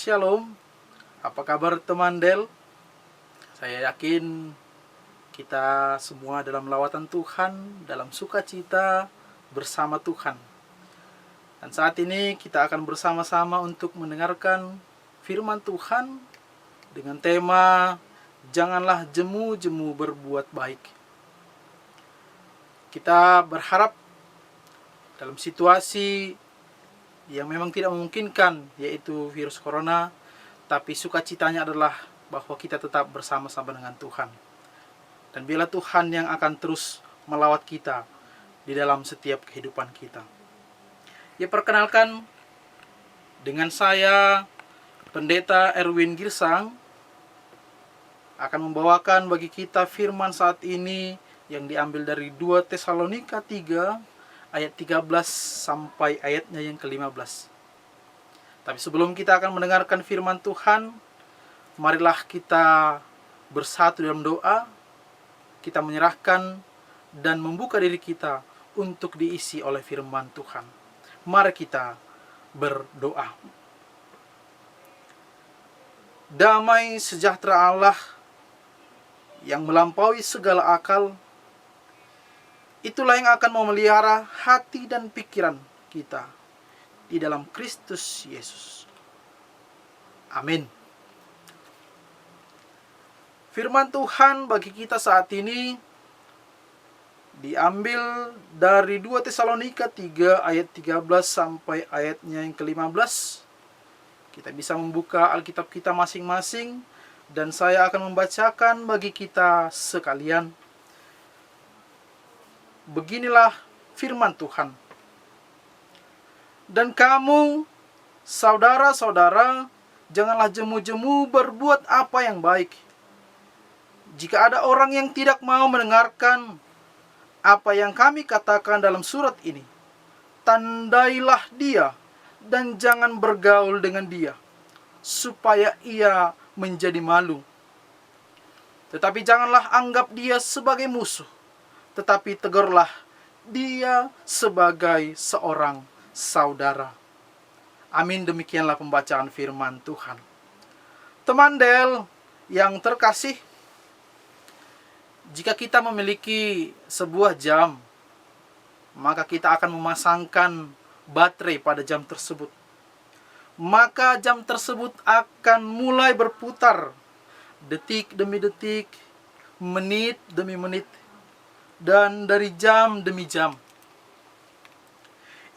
Shalom, apa kabar teman Del? Saya yakin kita semua dalam lawatan Tuhan, dalam sukacita bersama Tuhan. Dan saat ini kita akan bersama-sama untuk mendengarkan firman Tuhan dengan tema Janganlah jemu-jemu berbuat baik. Kita berharap dalam situasi yang memang tidak memungkinkan, yaitu virus corona, tapi sukacitanya adalah bahwa kita tetap bersama-sama dengan Tuhan. Dan biarlah Tuhan yang akan terus melawat kita di dalam setiap kehidupan kita. Ya, perkenalkan dengan saya, Pendeta Erwin Girsang, akan membawakan bagi kita firman saat ini yang diambil dari 2 Tesalonika 3 ayat 13 sampai ayatnya yang ke-15. Tapi sebelum kita akan mendengarkan firman Tuhan, marilah kita bersatu dalam doa. Kita menyerahkan dan membuka diri kita untuk diisi oleh firman Tuhan. Mari kita berdoa. Damai sejahtera Allah yang melampaui segala akal, itulah yang akan memelihara hati dan pikiran kita di dalam Kristus Yesus. Amin. Firman Tuhan bagi kita saat ini diambil dari 2 Tesalonika 3 ayat 13 sampai ayatnya yang ke-15. Kita bisa membuka Alkitab kita masing-masing dan saya akan membacakan bagi kita sekalian. Beginilah firman Tuhan. Dan kamu, saudara-saudara, janganlah jemu-jemu berbuat apa yang baik. Jika ada orang yang tidak mau mendengarkan apa yang kami katakan dalam surat ini, tandailah dia dan jangan bergaul dengan dia, supaya ia menjadi malu. Tetapi janganlah anggap dia sebagai musuh, tetapi tegurlah dia sebagai seorang saudara. Amin. Demikianlah pembacaan firman Tuhan. Teman Del yang terkasih, jika kita memiliki sebuah jam, maka kita akan memasangkan baterai pada jam tersebut. Maka jam tersebut akan mulai berputar detik demi detik, menit demi menit, dan dari jam demi jam.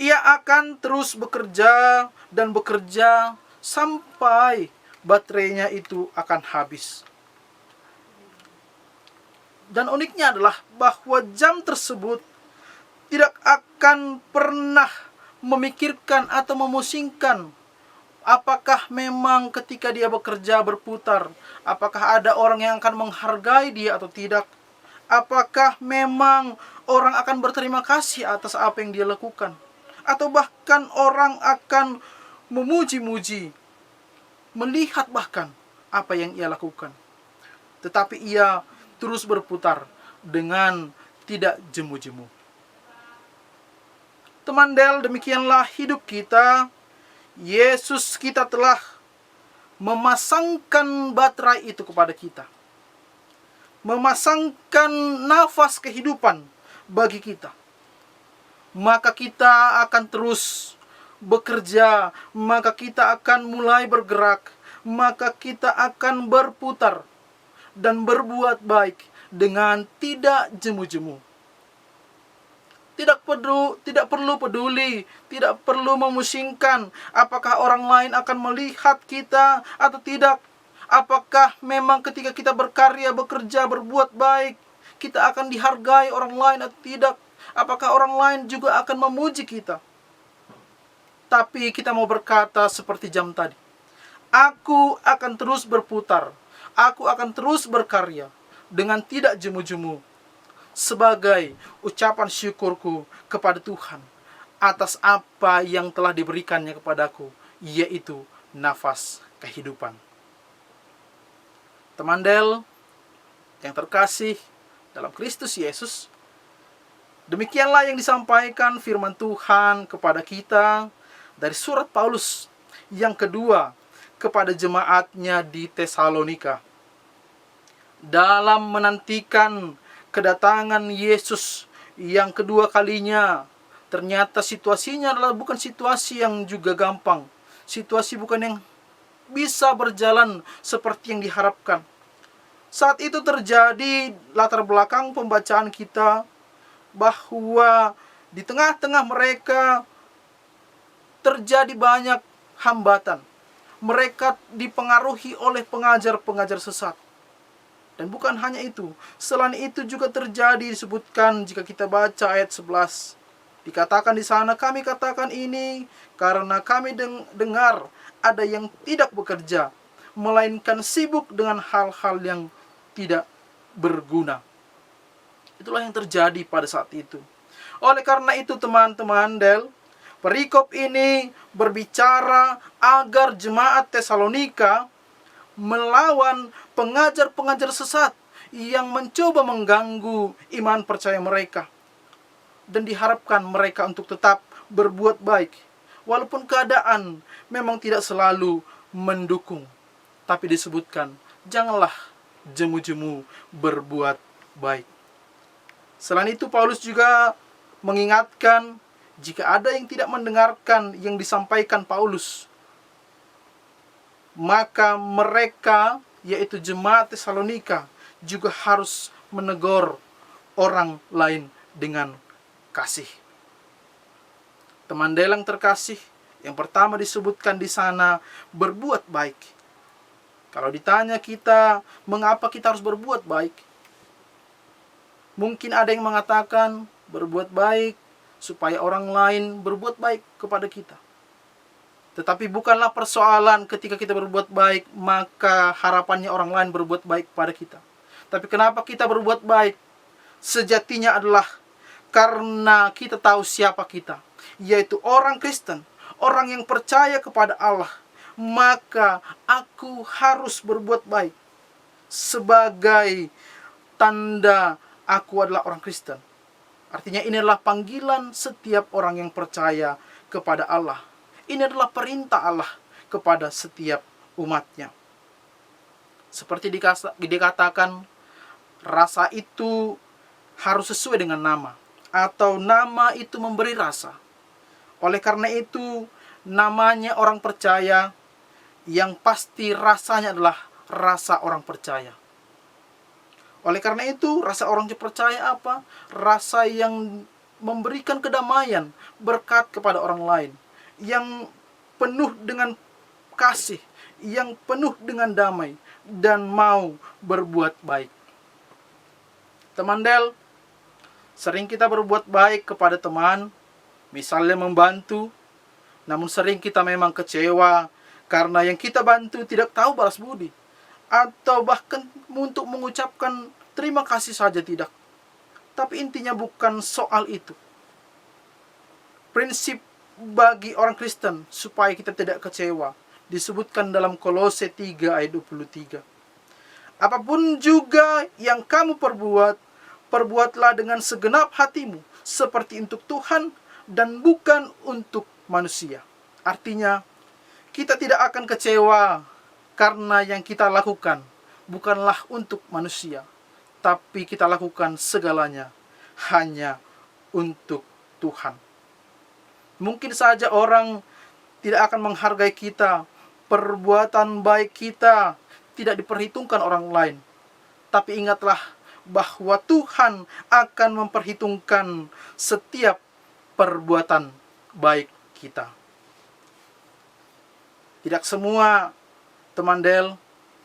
Ia akan terus bekerja dan bekerja sampai baterainya itu akan habis. Dan uniknya adalah bahwa jam tersebut tidak akan pernah memikirkan atau memusingkan apakah memang ketika dia bekerja berputar, apakah ada orang yang akan menghargai dia atau tidak. Apakah memang orang akan berterima kasih atas apa yang dia lakukan, atau bahkan orang akan memuji-muji, melihat bahkan apa yang ia lakukan. Tetapi ia terus berputar dengan tidak jemu-jemu. Teman Del, demikianlah hidup kita. Yesus kita telah memasangkan baterai itu kepada kita, memasangkan nafas kehidupan bagi kita. Maka kita akan terus bekerja, maka kita akan mulai bergerak, maka kita akan berputar dan berbuat baik dengan tidak jemu-jemu. Tidak perlu peduli, tidak perlu memusingkan apakah orang lain akan melihat kita atau tidak. Apakah memang ketika kita berkarya, bekerja, berbuat baik, kita akan dihargai orang lain atau tidak? Apakah orang lain juga akan memuji kita? Tapi kita mau berkata seperti jam tadi, aku akan terus berputar, aku akan terus berkarya dengan tidak jemu-jemu, sebagai ucapan syukurku kepada Tuhan atas apa yang telah diberikannya kepadaku, yaitu nafas kehidupan. Teman Del yang terkasih dalam Kristus Yesus, demikianlah yang disampaikan firman Tuhan kepada kita dari surat Paulus yang kedua kepada jemaatnya di Tesalonika. Dalam menantikan kedatangan Yesus yang kedua kalinya, ternyata situasinya adalah bukan situasi yang juga gampang. Situasi bukan yang bisa berjalan seperti yang diharapkan. Saat itu terjadi latar belakang pembacaan kita bahwa di tengah-tengah mereka terjadi banyak hambatan. Mereka dipengaruhi oleh pengajar-pengajar sesat. Dan bukan hanya itu, selain itu juga terjadi disebutkan jika kita baca ayat 11. Dikatakan di sana, kami katakan ini karena kami dengar ada yang tidak bekerja, melainkan sibuk dengan hal-hal yang tidak berguna. Itulah yang terjadi pada saat itu. Oleh karena itu teman-teman perikop ini berbicara agar jemaat Tesalonika melawan pengajar-pengajar sesat yang mencoba mengganggu iman percaya mereka. Dan diharapkan mereka untuk tetap berbuat baik. Walaupun keadaan memang tidak selalu mendukung. Tapi disebutkan, janganlah jemu-jemu berbuat baik. Selain itu Paulus juga mengingatkan jika ada yang tidak mendengarkan yang disampaikan Paulus, maka mereka, yaitu jemaat Tesalonika, juga harus menegur orang lain dengan kasih. Teman yang terkasih, yang pertama disebutkan di sana berbuat baik. Kalau ditanya kita, mengapa kita harus berbuat baik? Mungkin ada yang mengatakan berbuat baik supaya orang lain berbuat baik kepada kita. Tetapi bukanlah persoalan ketika kita berbuat baik, maka harapannya orang lain berbuat baik kepada kita. Tapi kenapa kita berbuat baik? Sejatinya adalah karena kita tahu siapa kita, yaitu orang Kristen, orang yang percaya kepada Allah. Maka aku harus berbuat baik sebagai tanda aku adalah orang Kristen. Artinya ini adalah panggilan setiap orang yang percaya kepada Allah. Ini adalah perintah Allah kepada setiap umatnya. Seperti dikatakan, rasa itu harus sesuai dengan nama, atau nama itu memberi rasa. Oleh karena itu, namanya orang percaya, yang pasti rasanya adalah rasa orang percaya. Oleh karena itu, rasa orang percaya apa? Rasa yang memberikan kedamaian, berkat kepada orang lain, yang penuh dengan kasih, yang penuh dengan damai, dan mau berbuat baik. Teman sering kita berbuat baik kepada teman, misalnya membantu, namun sering kita memang kecewa karena yang kita bantu tidak tahu balas budi, atau bahkan untuk mengucapkan terima kasih saja tidak. Tapi intinya bukan soal itu. Prinsip bagi orang Kristen supaya kita tidak kecewa disebutkan dalam Kolose 3 ayat 23. Apapun juga yang kamu perbuat, perbuatlah dengan segenap hatimu, seperti untuk Tuhan dan bukan untuk manusia. Artinya, kita tidak akan kecewa karena yang kita lakukan bukanlah untuk manusia, tapi kita lakukan segalanya hanya untuk Tuhan. Mungkin saja orang tidak akan menghargai kita, perbuatan baik kita tidak diperhitungkan orang lain. Tapi ingatlah bahwa Tuhan akan memperhitungkan setiap perbuatan baik kita. Tidak semua teman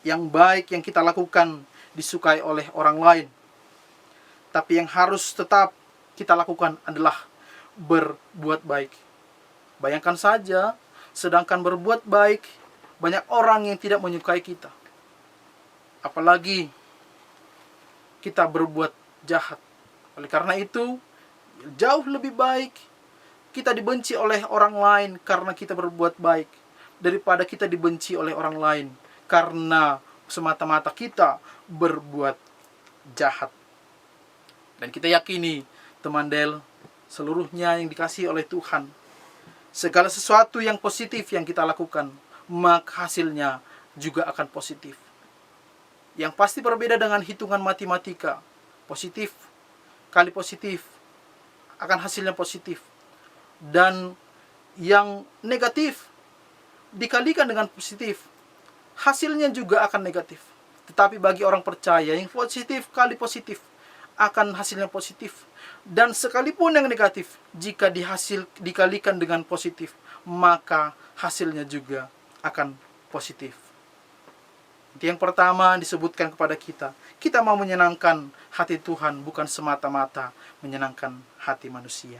yang baik yang kita lakukan disukai oleh orang lain. Tapi yang harus tetap kita lakukan adalah berbuat baik. Bayangkan saja, sedangkan berbuat baik, banyak orang yang tidak menyukai kita. Apalagi kita berbuat jahat. Oleh karena itu, jauh lebih baik kita dibenci oleh orang lain karena kita berbuat baik, daripada kita dibenci oleh orang lain karena semata-mata kita berbuat jahat. Dan kita yakini, teman seluruhnya yang dikasihi oleh Tuhan, segala sesuatu yang positif yang kita lakukan maka hasilnya juga akan positif. Yang pasti berbeda dengan hitungan matematika. Positif kali positif akan hasilnya positif. Dan yang negatif dikalikan dengan positif, hasilnya juga akan negatif. Tetapi bagi orang percaya, yang positif kali positif akan hasilnya positif. Dan sekalipun yang negatif, jika dikalikan dengan positif, maka hasilnya juga akan positif. Itu yang pertama disebutkan kepada kita. Kita mau menyenangkan hati Tuhan, bukan semata-mata menyenangkan hati manusia.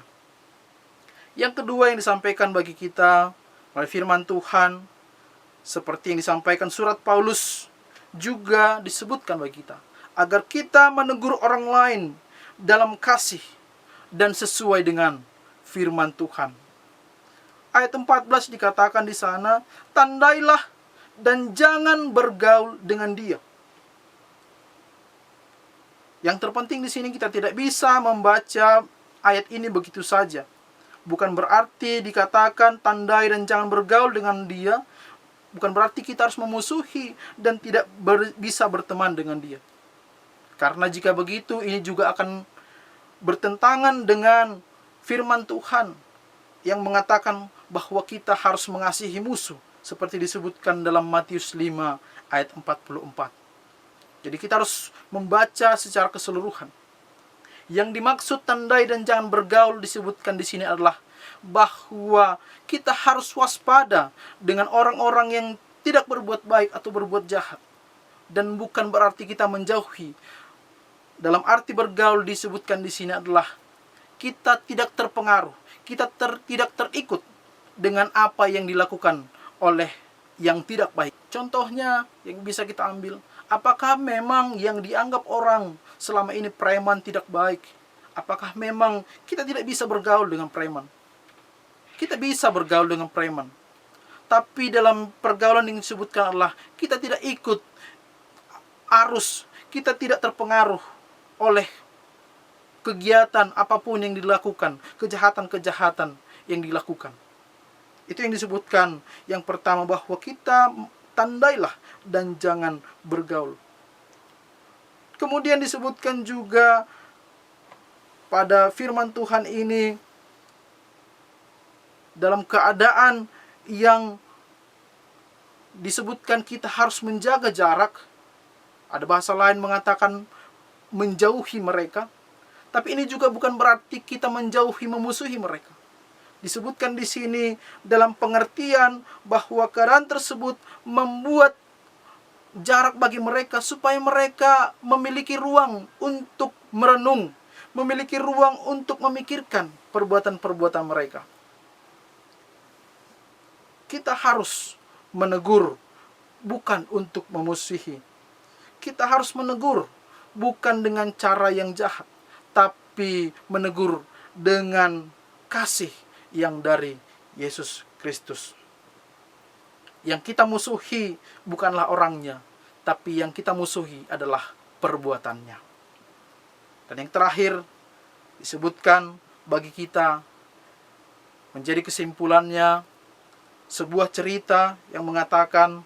Yang kedua yang disampaikan bagi kita oleh firman Tuhan, seperti yang disampaikan surat Paulus, juga disebutkan bagi kita, agar kita menegur orang lain dalam kasih dan sesuai dengan firman Tuhan. Ayat 14 dikatakan di sana, tandailah dan jangan bergaul dengan dia. Yang terpenting di sini kita tidak bisa membaca ayat ini begitu saja. Bukan berarti dikatakan tandai dan jangan bergaul dengan dia, bukan berarti kita harus memusuhi dan tidak bisa berteman dengan dia. Karena jika begitu, ini juga akan bertentangan dengan firman Tuhan yang mengatakan bahwa kita harus mengasihi musuh, seperti disebutkan dalam Matius 5 ayat 44. Jadi kita harus membaca secara keseluruhan. Yang dimaksud tandai dan jangan bergaul disebutkan di sini adalah bahwa kita harus waspada dengan orang-orang yang tidak berbuat baik atau berbuat jahat. Dan bukan berarti kita menjauhi. Dalam arti bergaul disebutkan di sini adalah kita tidak terpengaruh, kita tidak terikut dengan apa yang dilakukan oleh yang tidak baik. Contohnya yang bisa kita ambil, apakah memang yang dianggap orang selama ini preman tidak baik? Apakah memang kita tidak bisa bergaul dengan preman? Kita bisa bergaul dengan preman. Tapi dalam pergaulan yang disebutkan adalah kita tidak ikut arus, kita tidak terpengaruh oleh kegiatan apapun yang dilakukan, kejahatan-kejahatan yang dilakukan. Itu yang disebutkan yang pertama, bahwa kita tandailah dan jangan bergaul. Kemudian disebutkan juga pada firman Tuhan ini, dalam keadaan yang disebutkan kita harus menjaga jarak. Ada bahasa lain mengatakan menjauhi mereka. Tapi ini juga bukan berarti kita menjauhi, memusuhi mereka. Disebutkan di sini dalam pengertian bahwa keadaan tersebut membuat jarak bagi mereka supaya mereka memiliki ruang untuk merenung, memiliki ruang untuk memikirkan perbuatan-perbuatan mereka. Kita harus menegur, bukan untuk memusuhi. Kita harus menegur, bukan dengan cara yang jahat, tapi menegur dengan kasih yang dari Yesus Kristus. Yang kita musuhi bukanlah orangnya, tapi yang kita musuhi adalah perbuatannya. Dan yang terakhir disebutkan bagi kita, menjadi kesimpulannya, sebuah cerita yang mengatakan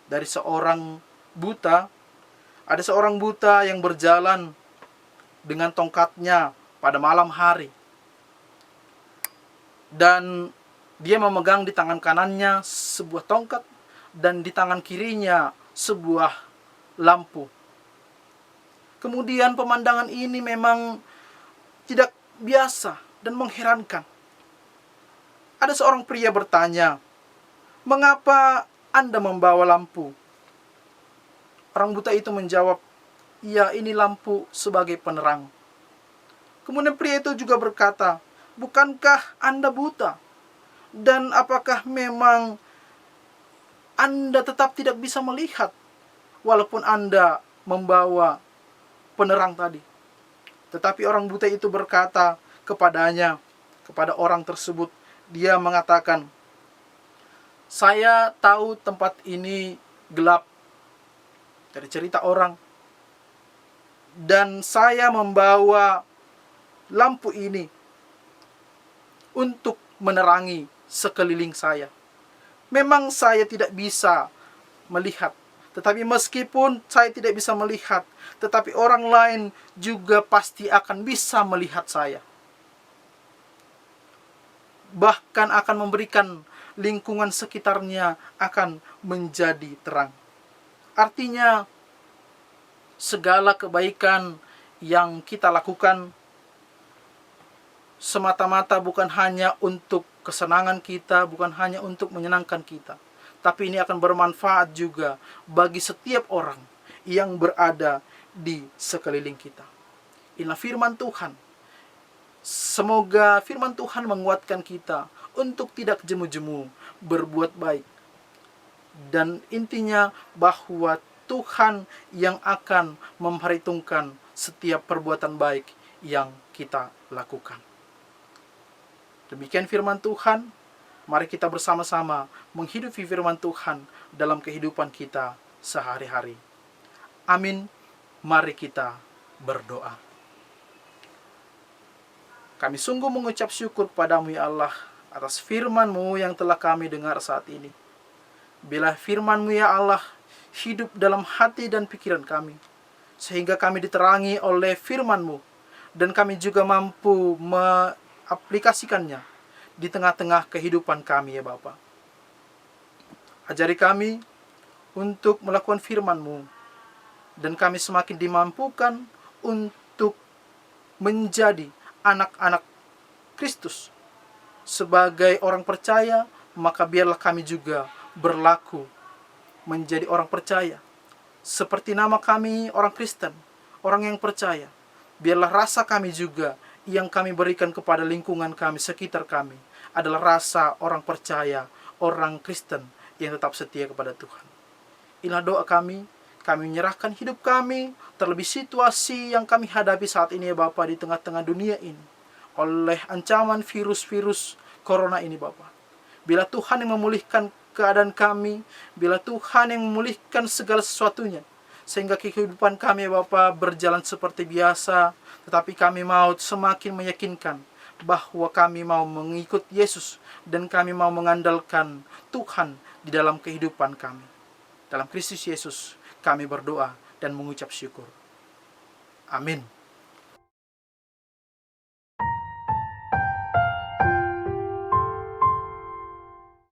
dari seorang buta. Ada seorang buta yang berjalan dengan tongkatnya pada malam hari. Dan dia memegang di tangan kanannya sebuah tongkat dan di tangan kirinya sebuah lampu. Kemudian pemandangan ini memang tidak biasa dan mengherankan. Ada seorang pria bertanya, "Mengapa Anda membawa lampu?" Orang buta itu menjawab, "Ya, ini lampu sebagai penerang." Kemudian pria itu juga berkata, "Bukankah Anda buta? Dan apakah memang Anda tetap tidak bisa melihat walaupun Anda membawa penerang tadi?" Tetapi orang buta itu berkata kepadanya, kepada orang tersebut, dia mengatakan, "Saya tahu tempat ini gelap." Dari cerita orang. "Dan saya membawa lampu ini untuk menerangi sekeliling saya. Memang saya tidak bisa melihat, tetapi meskipun saya tidak bisa melihat, tetapi orang lain juga pasti akan bisa melihat saya. Bahkan akan memberikan lingkungan sekitarnya akan menjadi terang. Artinya, segala kebaikan yang kita lakukan semata-mata bukan hanya untuk kesenangan kita, bukan hanya untuk menyenangkan kita, tapi ini akan bermanfaat juga bagi setiap orang yang berada di sekeliling kita. Inilah firman Tuhan. Semoga firman Tuhan menguatkan kita untuk tidak jemu-jemu berbuat baik. Dan intinya bahwa Tuhan yang akan memperhitungkan setiap perbuatan baik yang kita lakukan. Demikian firman Tuhan. Mari kita bersama-sama menghidupi firman Tuhan dalam kehidupan kita sehari-hari. Amin. Mari kita berdoa. Kami sungguh mengucap syukur kepadamu ya Allah atas firman-Mu yang telah kami dengar saat ini. Bila firman-Mu ya Allah hidup dalam hati dan pikiran kami, sehingga kami diterangi oleh firman-Mu, dan kami juga mampu mengaplikasikannya di tengah-tengah kehidupan kami ya Bapa. Ajari kami untuk melakukan firman-Mu, dan kami semakin dimampukan untuk menjadi anak-anak Kristus. Sebagai orang percaya, maka biarlah kami juga berlaku menjadi orang percaya. Seperti nama kami orang Kristen, orang yang percaya. Biarlah rasa kami juga yang kami berikan kepada lingkungan kami, sekitar kami, adalah rasa orang percaya, orang Kristen yang tetap setia kepada Tuhan. Inilah doa kami. Kami menyerahkan hidup kami, terlebih situasi yang kami hadapi saat ini ya Bapa, di tengah-tengah dunia ini, oleh ancaman virus-virus corona ini Bapa. Bila Tuhan yang memulihkan keadaan kami, bila Tuhan yang memulihkan segala sesuatunya, sehingga kehidupan kami ya Bapa berjalan seperti biasa, tetapi kami mau semakin meyakinkan bahwa kami mau mengikut Yesus, dan kami mau mengandalkan Tuhan di dalam kehidupan kami. Dalam Kristus Yesus kami berdoa dan mengucap syukur. Amin.